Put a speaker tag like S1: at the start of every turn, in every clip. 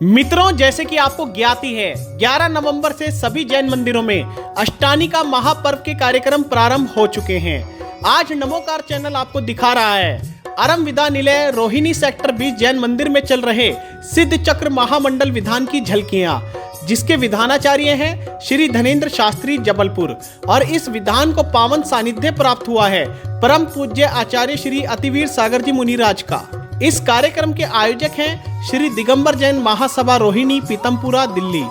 S1: मित्रों, जैसे कि आपको ज्ञाति है, 11 नवंबर से सभी जैन मंदिरों में अष्टानी का महापर्व के कार्यक्रम प्रारंभ हो चुके हैं। आज नमोकार चैनल आपको दिखा रहा है अरम विदा निलय रोहिणी सेक्टर 20 जैन मंदिर में चल रहे सिद्ध चक्र महामंडल विधान की झलकियां, जिसके विधानाचार्य हैं श्री धनेन्द्र शास्त्री जबलपुर। और इस विधान को पावन सानिध्य प्राप्त हुआ है परम पूज्य आचार्य श्री अतिवीर सागर जी मुनिराज का। इस कार्यक्रम के आयोजक हैं श्री दिगंबर जैन महासभा रोहिणी पीतमपुरा दिल्ली।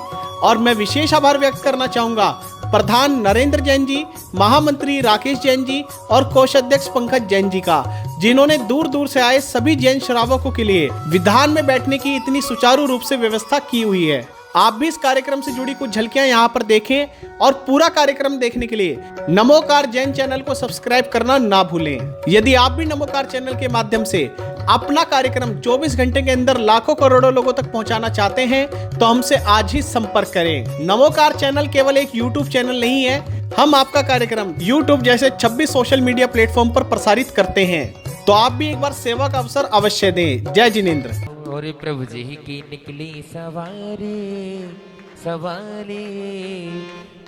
S1: और मैं विशेष आभार व्यक्त करना चाहूंगा प्रधान नरेंद्र जैन जी, महामंत्री राकेश जैन जी और कोषाध्यक्ष पंकज जैन जी का, जिन्होंने दूर दूर से आए सभी जैन श्रावकों के लिए विधान में बैठने की इतनी सुचारू रूप से व्यवस्था की हुई है। आप भी इस कार्यक्रम से जुड़ी कुछ झलकियां यहाँ पर देखें और पूरा कार्यक्रम देखने के लिए नमोकार जैन चैनल को सब्सक्राइब करना ना भूलें। यदि आप भी नमोकार चैनल के माध्यम से अपना कार्यक्रम 24 घंटे के अंदर लाखों करोड़ों लोगों तक पहुंचाना चाहते हैं तो हमसे आज ही संपर्क करें। नमोकार चैनल केवल एक यूट्यूब चैनल नहीं है, हम आपका कार्यक्रम यूट्यूब जैसे 26 सोशल मीडिया प्लेटफॉर्म पर प्रसारित करते हैं, तो आप भी एक बार सेवा का अवसर अवश्य दें। जय जिनेन्द्र।
S2: और प्रभु जी की निकली सवारी सवारी,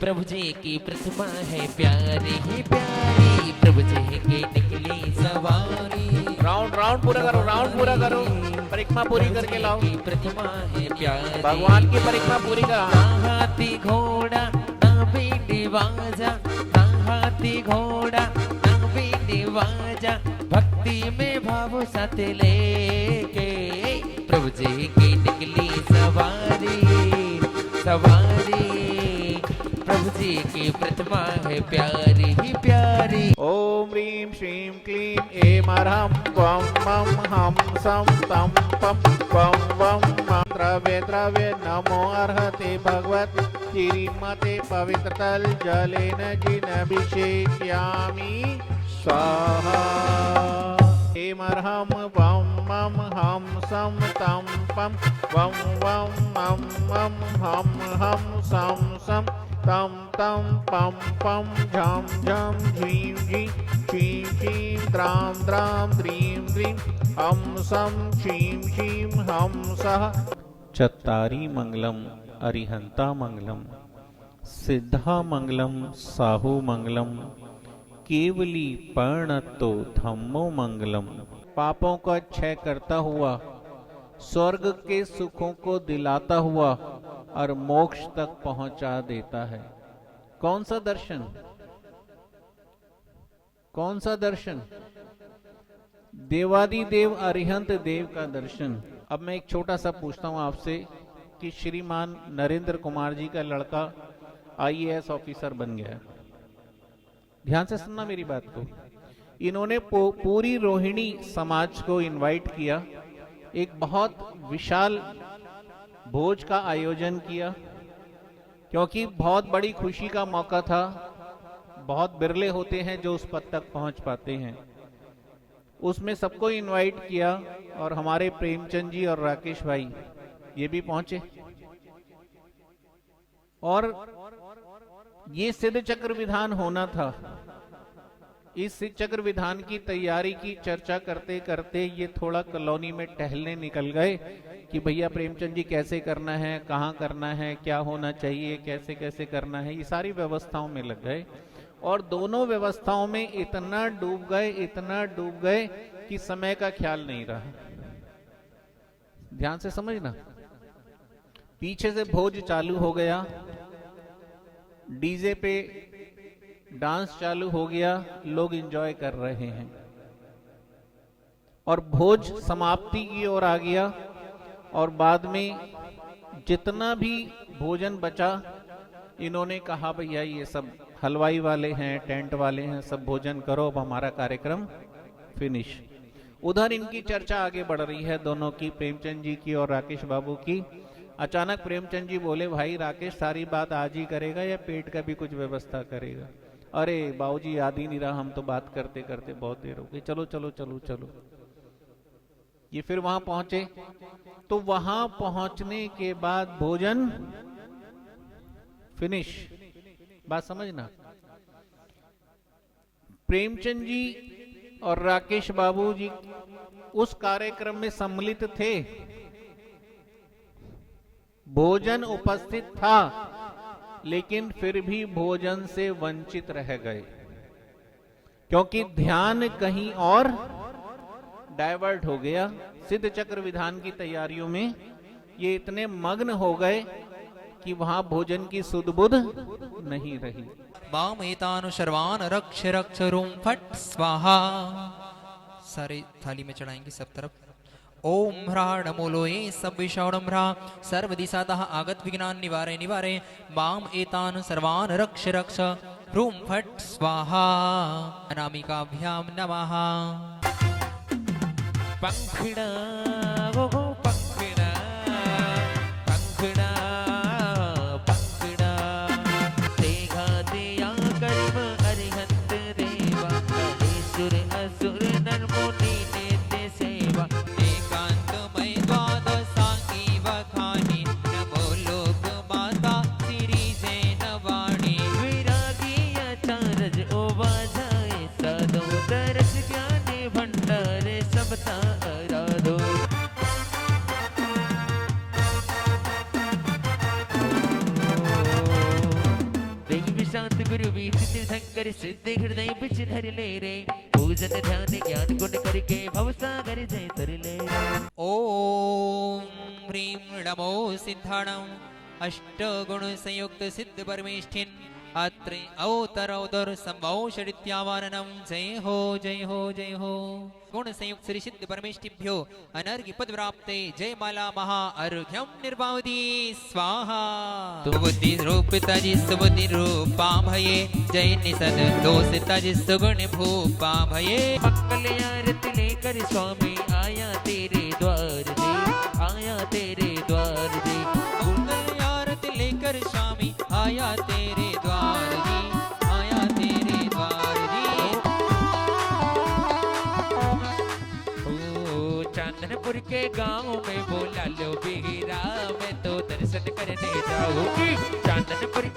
S2: प्रभु जी की प्रतिमा है प्यारी ही प्यारी, प्रभु जी की निकली सवारी।
S3: राउंड राउंड पूरा करो, राउंड पूरा करो, परिक्रमा पूरी करके लाओ।
S2: प्रतिमा है प्यारी,
S3: भगवान की परिक्रमा पूरी करो।
S2: ना हाथी घोड़ा ना बीड़ी बाजा, ना हाथी घोड़ा ना बीड़ी बाजा, भक्ति में भाव साथ लेके प्रभु जी की निकली सवारी सवारी, प्रभु जी की प्रतिमा है प्यारी ही प्यारी।
S3: ओम ह्रीं श्रीं क्लीं ऐं अरहं वं मं हं सं तं पं वं वं मं द्रव्ये द्रव्ये नमो अर्हते भगवत् श्रीमते पवित्रतल जलेन जिनभिषेक्ष्यामि स्वाहा। ऐं अरहं वं मं हं सं तं पं वं वं मं मं हं हं सं सं तं तं पं पं झं झं झीं झीं क्षीं क्षीं द्रां द्रां द्रीं द्रीं हं सं क्षीं क्षीं हं सः।
S4: चत्तारी मंगलम अरिहंता मंगलम सिद्धा मंगलम साहु मंगलम केवली पर्णतो धम्मो मंगलम। पापों का क्षय करता हुआ, स्वर्ग के सुखों को दिलाता हुआ और मोक्ष तक पहुंचा देता है। कौन सा दर्शन? कौन सा दर्शन? देवादिदेव अरिहंत देव का दर्शन। अब मैं एक छोटा सा पूछता हूं आपसे कि श्रीमान नरेंद्र कुमार जी का लड़का IAS ऑफिसर बन गया। ध्यान से सुनना मेरी बात को। इन्होंने पूरी रोहिणी समाज को इनवाइट किया, एक बहुत विशाल भोज का आयोजन किया, क्योंकि बहुत बड़ी खुशी का मौका था। बहुत बिरले होते हैं जो उस पद तक पहुंच पाते हैं। उसमें सबको इनवाइट किया और हमारे प्रेमचंद जी और राकेश भाई ये भी पहुंचे। और ये सिद्ध चक्र विधान होना था। इस सिद्ध चक्र विधान की तैयारी की चर्चा करते करते ये थोड़ा कॉलोनी में टहलने निकल गए कि भैया प्रेमचंद जी कैसे करना है, कहाँ करना है, क्या होना चाहिए, कैसे कैसे करना है, ये सारी व्यवस्थाओं में लग गए। और दोनों व्यवस्थाओं में इतना डूब गए कि समय का ख्याल नहीं रहा। ध्यान से समझना। पीछे से भोज चालू हो गया, डीजे पे डांस चालू हो गया, लोग एंजॉय कर रहे हैं और भोज समाप्ति की ओर आ गया। और बाद में जितना भी भोजन बचा, इन्होंने कहा भैया ये सब हलवाई वाले हैं, टेंट वाले हैं, सब भोजन करो, अब हमारा कार्यक्रम फिनिश। उधर इनकी चर्चा आगे बढ़ रही है दोनों की, प्रेमचंद जी की और राकेश बाबू की। अचानक प्रेमचंद जी बोले, भाई राकेश सारी बात आज ही करेगा या पेट का भी कुछ व्यवस्था करेगा? अरे बाबूजी याद ही नहीं रहा, हम तो बात करते करते बहुत देर हो गई, चलो चलो चलो चलो। ये फिर वहां पहुंचे, तो वहां पहुंचने के बाद भोजन फिनिश। बात समझना। प्रेमचंद जी और राकेश बाबू जी उस कार्यक्रम में सम्मिलित थे, भोजन उपस्थित था लेकिन फिर भी भोजन से वंचित रह गए, क्योंकि ध्यान कहीं और डाइवर्ट हो गया। सिद्ध चक्र विधान की तैयारियों में ये इतने मग्न हो गए कि वहां भोजन की सुध बुध नहीं रही।
S5: माम एतानु सर्वान रक्ष रक्ष रूम फट स्वाहा। सारे थाली में चढ़ाएंगे सब तरफ। ओम ह्राण मूलोए सब विषाणम ह्रा सर्व दिशातः आगत विघ्नान निवारे निवारे माम एतानु सर्वान रक्ष रक्ष रूम फट स्वाहा। अनामिकाभ्याम नमः।
S2: पंखिड़ा वो पंखिड़ा पंखिड़ा पंखिड़ा देखा दिया कर्म अरिहंत देवा सुर असुर नर मुनि नित्य सेवा
S5: एकांतमय द्वादशांगी वखानी नमो लोक माता श्री जैन वाणी।
S2: विरागी अचारज ओबाजाए साधो दरस ज्ञानी भंडारे सबता आराधो। देवी शांत गुरु वीर तीर्थंकर सिद्धि हृदय बिच धर ले रे पूजन ध्यान ज्ञान गुण करके भव सागर जय तर ले रे।
S5: ओम ह्रीं नमो सिद्धाणम अष्टगुण संयुक्त सिद्ध परमेष्ठिन अत्रि अवतरौदर संभौषरित्यावाननम। जय हो जय हो जय हो। गुण संयुक्त श्री सिद्ध परमेष्ठिभ्यो अनर्घ्य पद प्राप्ते जय माला महा अर्घ्यम निर्वावधि स्वाहा। सुबुद्धि रूप तजि सुबुद्धि रूपा भये जय निषद दोष तजि सुगुण भूपा भये।
S2: मंगल आरती लेकर स्वामी आया तेरे द्वार दे आया तेरे द्वार दे।
S5: मंगल आरती लेकर स्वामी आया तेरे द्वार जी आया तेरे द्वार जी।
S2: ओ चांदनपुर के गांव में बोला लो बीरा मैं तो दर्शन करने जाऊंगी। चांदनपुर